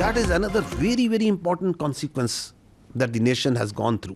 that is another very, very important consequence that the nation has gone through.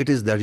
it is that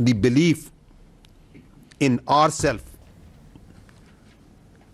the belief in ourself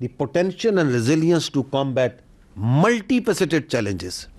The potential and resilience to combat multifaceted challenges,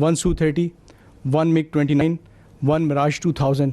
1 Su-30, 1 MiG-29, 1 Mirage 2000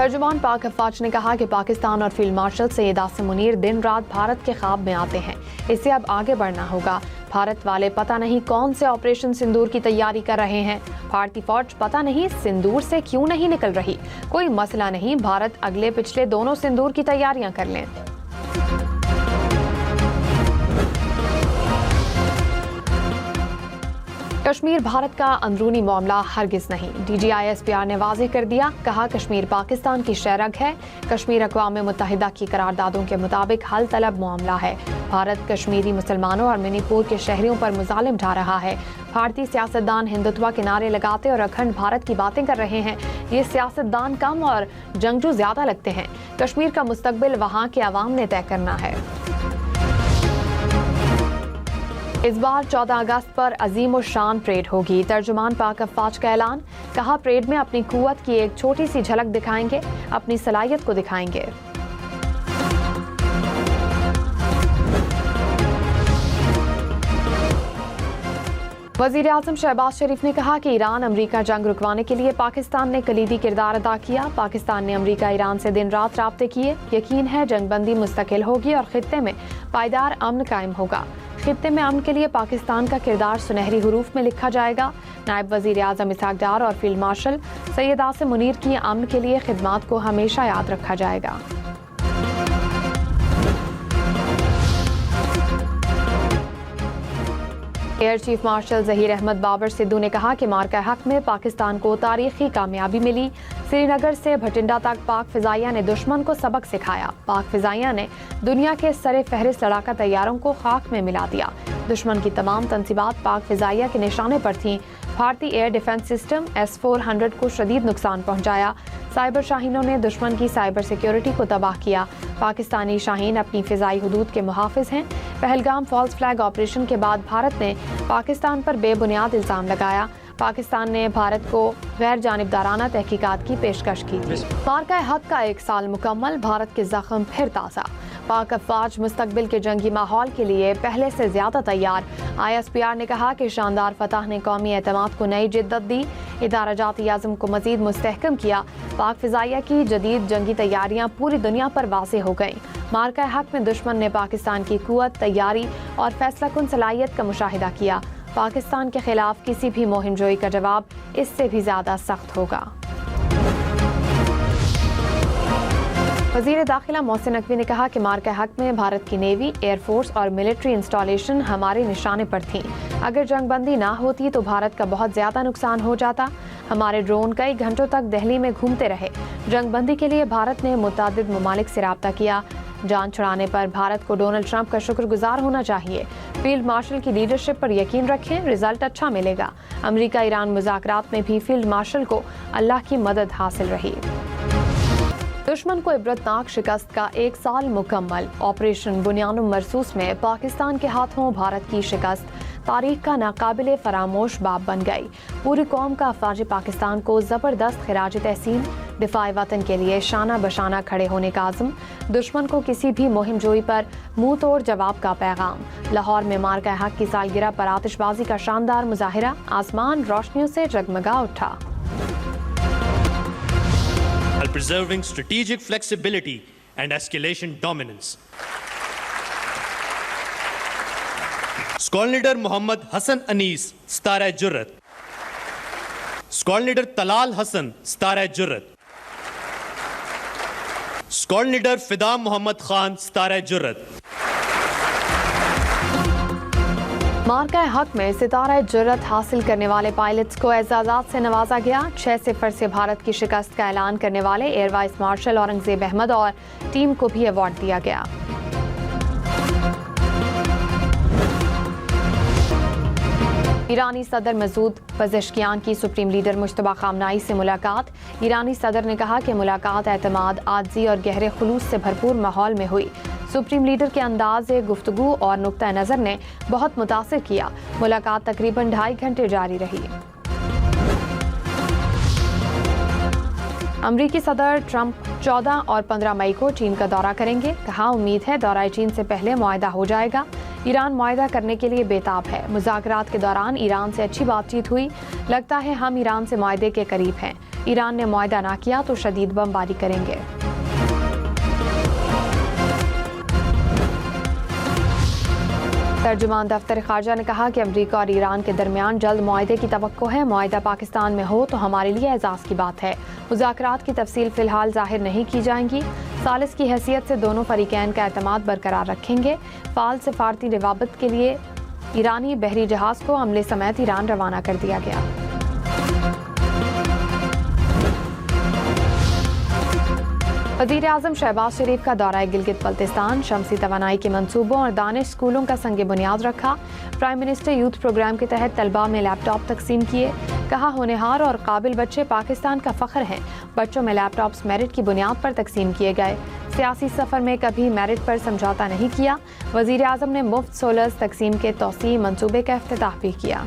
ترجمان پاک افواج نے کہا کہ پاکستان اور field marshal Syed Asim Munir دن رات بھارت کے خواب میں آتے ہیں، اس سے اب آگے بڑھنا ہوگا۔ بھارت والے پتہ نہیں کون سے آپریشن سندور کی تیاری کر رہے ہیں، بھارتی فوج پتہ نہیں سندور سے کیوں نہیں نکل رہی۔ کوئی مسئلہ نہیں، بھارت اگلے پچھلے دونوں سندور کی تیاریاں کر لیں۔ کشمیر بھارت کا اندرونی معاملہ ہرگز نہیں، D G I S P R نے واضح کر دیا، کہا کشمیر پاکستان کی شہرگ ہے، کشمیر اقوام متحدہ کی قراردادوں کے مطابق حل طلب معاملہ ہے۔ بھارت کشمیری مسلمانوں اور منی پور کے شہریوں پر مظالم ڈھا رہا ہے۔ بھارتی سیاستدان ہندوتوا کے نعرے لگاتے اور اکھنڈ بھارت کی باتیں کر رہے ہیں، یہ سیاستدان کم اور جنگجو زیادہ لگتے ہیں۔ کشمیر کا مستقبل وہاں کے عوام نے طے کرنا ہے۔ اس بار 14 اگست پر عظیم الشان پریڈ ہوگی، ترجمان پاک افواج کا اعلان، کہا پریڈ میں اپنی قوت کی ایک چھوٹی سی جھلک دکھائیں گے، اپنی صلاحیت کو دکھائیں گے۔ وزیر اعظم شہباز شریف نے کہا کہ ایران امریکہ جنگ رکوانے کے لیے پاکستان نے کلیدی کردار ادا کیا، پاکستان نے امریکہ ایران سے دن رات رابطے کیے، یقین ہے جنگ بندی مستقل ہوگی اور خطے میں پائیدار امن قائم ہوگا۔ خطے میں امن کے لیے پاکستان کا کردار سنہری حروف میں لکھا جائے گا۔ نائب وزیر اعظم اسحاق ڈار اور فیلڈ مارشل سید عاصم منیر کی امن کے لیے خدمات کو ہمیشہ یاد رکھا جائے گا۔ Air chief marshal Zaheer Ahmed Babar Sidhu نے کہا کہ مارکہ حق میں پاکستان کو تاریخی کامیابی ملی، سری نگر سے بھٹنڈا تک پاک فضائیہ نے دشمن کو سبق سکھایا، پاک فضائیہ نے دنیا کے سر فہرست لڑاکا طیاروں کو خاک میں ملا دیا، دشمن کی تمام تنصیبات پاک فضائیہ کے نشانے پر تھیں، بھارتی ایئر ڈیفنس سسٹم S-400 کو شدید نقصان پہنچایا، سائبر شاہینوں نے دشمن کی سائبر سیکیورٹی کو تباہ کیا، پاکستانی شاہین اپنی فضائی حدود کے محافظ ہیں۔ پہلگام فالس فلیگ آپریشن کے بعد بھارت نے پاکستان پر بے بنیاد الزام لگایا، پاکستان نے بھارت کو غیر جانبدارانہ تحقیقات کی پیشکش کی تھی۔ مارکہ حق کا 1 سال مکمل، بھارت کے زخم پھر تازہ، پاک افواج مستقبل کے جنگی ماحول کے لیے پہلے سے زیادہ تیار۔ ISPR نے کہا کہ شاندار فتح نے قومی اعتماد کو نئی جدت دی، ادارہ جاتی عزم کو مزید مستحکم کیا، پاک فضائیہ کی جدید جنگی تیاریاں پوری دنیا پر واضح ہو گئیں۔ مارکہ حق میں دشمن نے پاکستان کی قوت، تیاری اور فیصلہ کن صلاحیت کا مشاہدہ کیا، پاکستان کے خلاف کسی بھی مہم جوئی کا جواب اس سے بھی زیادہ سخت ہوگا۔ وزیر داخلہ محسن نقوی نے کہا کہ مارکہ حق میں بھارت کی نیوی، ایئر فورس اور ملٹری انسٹالیشن ہمارے نشانے پر تھیں، اگر جنگ بندی نہ ہوتی تو بھارت کا بہت زیادہ نقصان ہو جاتا، ہمارے ڈرون کئی گھنٹوں تک دہلی میں گھومتے رہے، جنگ بندی کے لیے بھارت نے متعدد ممالک سے رابطہ کیا، جان چھڑانے پر بھارت کو ڈونلڈ ٹرمپ کا شکر گزار ہونا چاہیے، فیلڈ مارشل کی لیڈرشپ پر یقین رکھیں، رزلٹ اچھا ملے گا، امریکہ ایران مذاکرات میں بھی فیلڈ مارشل کو اللہ کی مدد حاصل رہی۔ دشمن کو عبرتناک شکست کا 1 سال مکمل، آپریشن بنیان مرصوص میں پاکستان کے ہاتھوں بھارت کی شکست تاریخ کا ناقابل فراموش باب بن گئی، پوری قوم کا افواج پاکستان کو زبردست خراج تحسین، دفاع وطن کے لیے شانہ بشانہ کھڑے ہونے کا عزم، دشمن کو کسی بھی مہم جوئی پر منہ توڑ جواب کا پیغام، لاہور میں مارکہ حق کی سالگرہ پر آتش بازی کا شاندار مظاہرہ، آسمان روشنیوں سے جگمگا اٹھا۔ while preserving strategic flexibility and escalation dominance. Squadron Leader Mohammad Hassan Anis, Star-e Jurrat. Squadron Leader Talal Hassan, Star-e Jurrat. Squadron Leader Fida Muhammad Khan, Star-e Jurrat. مارکہ حق میں ستارہ جرت حاصل کرنے والے پائلٹس کو اعزازات سے نوازا گیا، 6-0 سے بھارت کی شکست کا اعلان کرنے والے air vice marshal Aurangzeb Ahmed اور ٹیم کو بھی ایوارڈ دیا گیا۔ ایرانی صدر مسعود پزشکیان کی سپریم لیڈر مجتبیٰ خامنہئی سے ملاقات، ایرانی صدر نے کہا کہ ملاقات اعتماد، عاجزی اور گہرے خلوص سے بھرپور ماحول میں ہوئی، سپریم لیڈر کے انداز گفتگو اور نقطہ نظر نے بہت متاثر کیا، ملاقات تقریباً 2.5 گھنٹے جاری رہی۔ امریکی صدر ٹرمپ 14 اور 15 مئی کو چین کا دورہ کریں گے، کہا امید ہے دورہ چین سے پہلے معاہدہ ہو جائے گا، ایران معاہدہ کرنے کے لیے بےتاب ہے، مذاکرات کے دوران ایران سے اچھی بات چیت ہوئی، لگتا ہے ہم ایران سے معاہدے کے قریب ہیں، ایران نے معاہدہ نہ کیا تو شدید بمباری کریں گے۔ ترجمان دفتر خارجہ نے کہا کہ امریکہ اور ایران کے درمیان جلد معاہدے کی توقع ہے۔ معاہدہ پاکستان میں ہو تو ہمارے لیے اعزاز کی بات ہے۔ مذاکرات کی تفصیل فی الحال ظاہر نہیں کی جائیں گی۔ ثالث کی حیثیت سے دونوں فریقین کا اعتماد برقرار رکھیں گے۔ فعال سفارتی روابط کے لیے ایرانی بحری جہاز کو عملے سمیت ایران روانہ کر دیا گیا۔ وزیر اعظم شہباز شریف کا دورہ گلگت بلتستان، شمسی توانائی کے منصوبوں اور دانش اسکولوں کا سنگ بنیاد رکھا۔ پرائم منسٹر یوتھ پروگرام کے تحت طلباء میں لیپ ٹاپ تقسیم کیے۔ کہا ہونہار اور قابل بچے پاکستان کا فخر ہیں۔ بچوں میں لیپ ٹاپس میرٹ کی بنیاد پر تقسیم کیے گئے۔ سیاسی سفر میں کبھی میرٹ پر سمجھوتہ نہیں کیا۔ وزیر اعظم نے مفت سولرز تقسیم کے توسیعی منصوبے کا افتتاح بھی کیا۔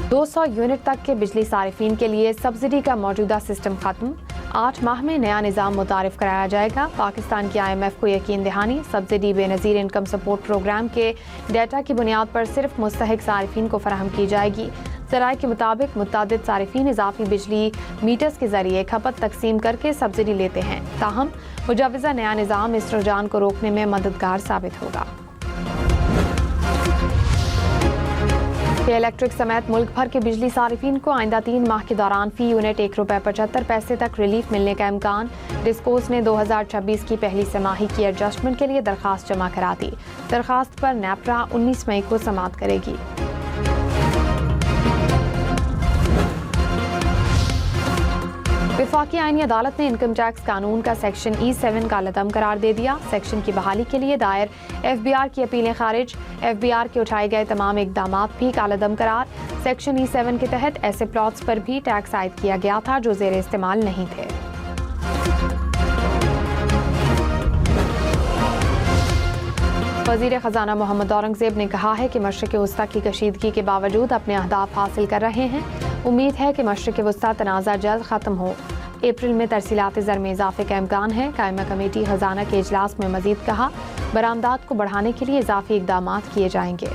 200 یونٹ تک کے بجلی صارفین کے لیے سبسڈی کا موجودہ سسٹم ختم۔ 8 ماہ میں نیا نظام متعارف کرایا جائے گا۔ پاکستان کی IMF کو یقین دہانی، سبسڈی بے نظیر انکم سپورٹ پروگرام کے ڈیٹا کی بنیاد پر صرف مستحق صارفین کو فراہم کی جائے گی۔ ذرائع کے مطابق متعدد صارفین اضافی بجلی میٹرز کے ذریعے کھپت تقسیم کر کے سبسڈی لیتے ہیں، تاہم مجوزہ نیا نظام اس رجحان کو روکنے میں مددگار ثابت ہوگا۔ الیکٹرک سمیت ملک بھر کے بجلی صارفین کو آئندہ 3 ماہ کے دوران فی یونٹ ₹1.75 تک ریلیف ملنے کا امکان۔ ڈسکوز نے 2026 کی پہلی سہ ماہی کی ایڈجسٹمنٹ کے لیے درخواست جمع کرا دی۔ درخواست پر نیپرا 19 مئی کو سماعت کرے گی۔ وفاقی آئینی عدالت نے انکم ٹیکس قانون کا سیکشن E7 کا لدم قرار دے دیا۔ سیکشن کی بحالی کے لیے دائر FBR کی اپیلیں خارج۔ FBR کے اٹھائے گئے تمام اقدامات بھی کالعدم قرار۔ سیکشن E7 کے تحت ایسے پلاٹس پر بھی ٹیکس عائد کیا گیا تھا جو زیر استعمال نہیں تھے۔ وزیر خزانہ محمد اورنگزیب نے کہا ہے کہ مشرق وسطیٰ کی کشیدگی کے باوجود اپنے اہداف حاصل کر رہے ہیں۔ امید ہے کہ مشرق وسطیٰ تنازع جلد ختم ہو۔ اپریل میں ترسیلات زر میں اضافے کا امکان ہے۔ قائمہ کمیٹی خزانہ کے اجلاس میں مزید کہا برآمدات کو بڑھانے کے لیے اضافی اقدامات کیے جائیں گے۔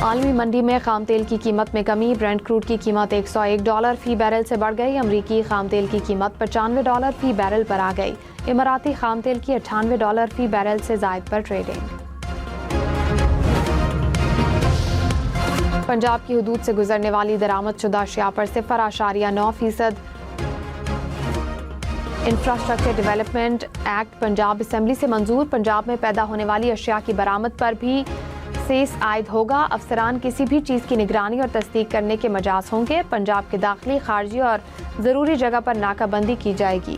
عالمی منڈی میں خام تیل کی قیمت میں کمی۔ برنٹ کروڈ کی قیمت $101 فی بیرل سے بڑھ گئی۔ امریکی خام تیل کی قیمت $95 فی بیرل پر آ گئی۔ اماراتی خام تیل کی $98 فی بیرل سے زائد پر ٹریڈنگ۔ پنجاب کی حدود سے گزرنے والی درآمد شدہ اشیاء پر 0.9% infrastructure development act Punjab assembly سے منظور۔ پنجاب میں پیدا ہونے والی اشیاء کی برآمد پر بھی سیس عائد ہوگا۔ افسران کسی بھی چیز کی نگرانی اور تصدیق کرنے کے مجاز ہوں گے۔ پنجاب کے داخلی، خارجی اور ضروری جگہ پر ناکہ بندی کی جائے گی۔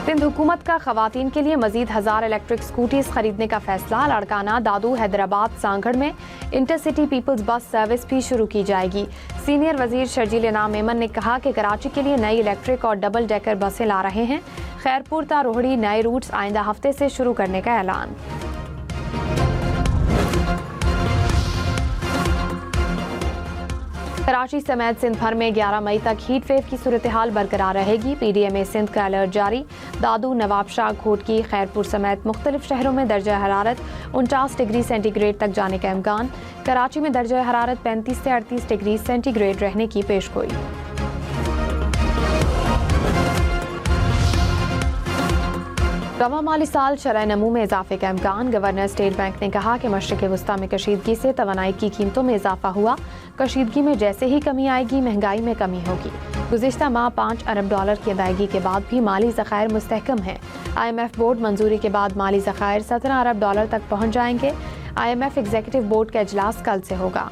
سندھ حکومت کا خواتین کے لیے مزید 1000 الیکٹرک سکوٹیز خریدنے کا فیصلہ۔ لاڑکانہ، دادو، حیدرآباد، سانگھڑ میں انٹرسٹی پیپلز بس سروس بھی شروع کی جائے گی۔ سینئر وزیر شرجیل انعام میمن نے کہا کہ کراچی کے لیے نئی الیکٹرک اور ڈبل ڈیکر بسیں لا رہے ہیں۔ خیرپور تا روہڑی نئے روٹس آئندہ ہفتے سے شروع کرنے کا اعلان۔ کراچی سمیت سندھ بھر میں 11 مئی تک ہیٹ ویو کی صورتحال برقرار رہے گی۔ PDMA سندھ کا الرٹ جاری۔ دادو، نواب شاہ، گھوٹکی، خیرپور سمیت مختلف شہروں میں درجہ حرارت 49 ڈگری سینٹی گریڈ تک جانے کا امکان۔ کراچی میں درجہ حرارت 35 سے 38 ڈگری سینٹی گریڈ رہنے کی پیشگوئی۔ رواں مالی سال شرح نمو میں اضافے کا امکان۔ گورنر اسٹیٹ بینک نے کہا کہ مشرق وسطیٰ میں کشیدگی سے توانائی کی قیمتوں میں اضافہ ہوا۔ کشیدگی میں جیسے ہی کمی آئے گی، مہنگائی میں کمی ہوگی۔ گزشتہ ماہ $5 ارب کی ادائیگی کے بعد بھی مالی ذخائر مستحکم ہیں۔ IMF بورڈ منظوری کے بعد مالی ذخائر $17 ارب تک پہنچ جائیں گے۔ IMF ایگزیکٹو بورڈ کا اجلاس کل سے ہوگا۔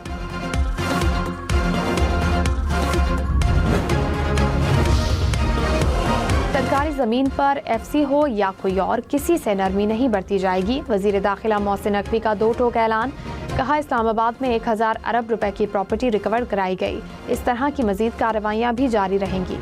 سرکاری زمین پر FC ہو یا کوئی اور، کسی سے نرمی نہیں برتی جائے گی۔ وزیر داخلہ محسن نقوی کا 2 ٹوک اعلان۔ کہا اسلام آباد میں 1000 ارب روپے کی پراپرٹی ریکور کرائی گئی۔ اس طرح کی مزید کارروائیاں بھی جاری رہیں گی۔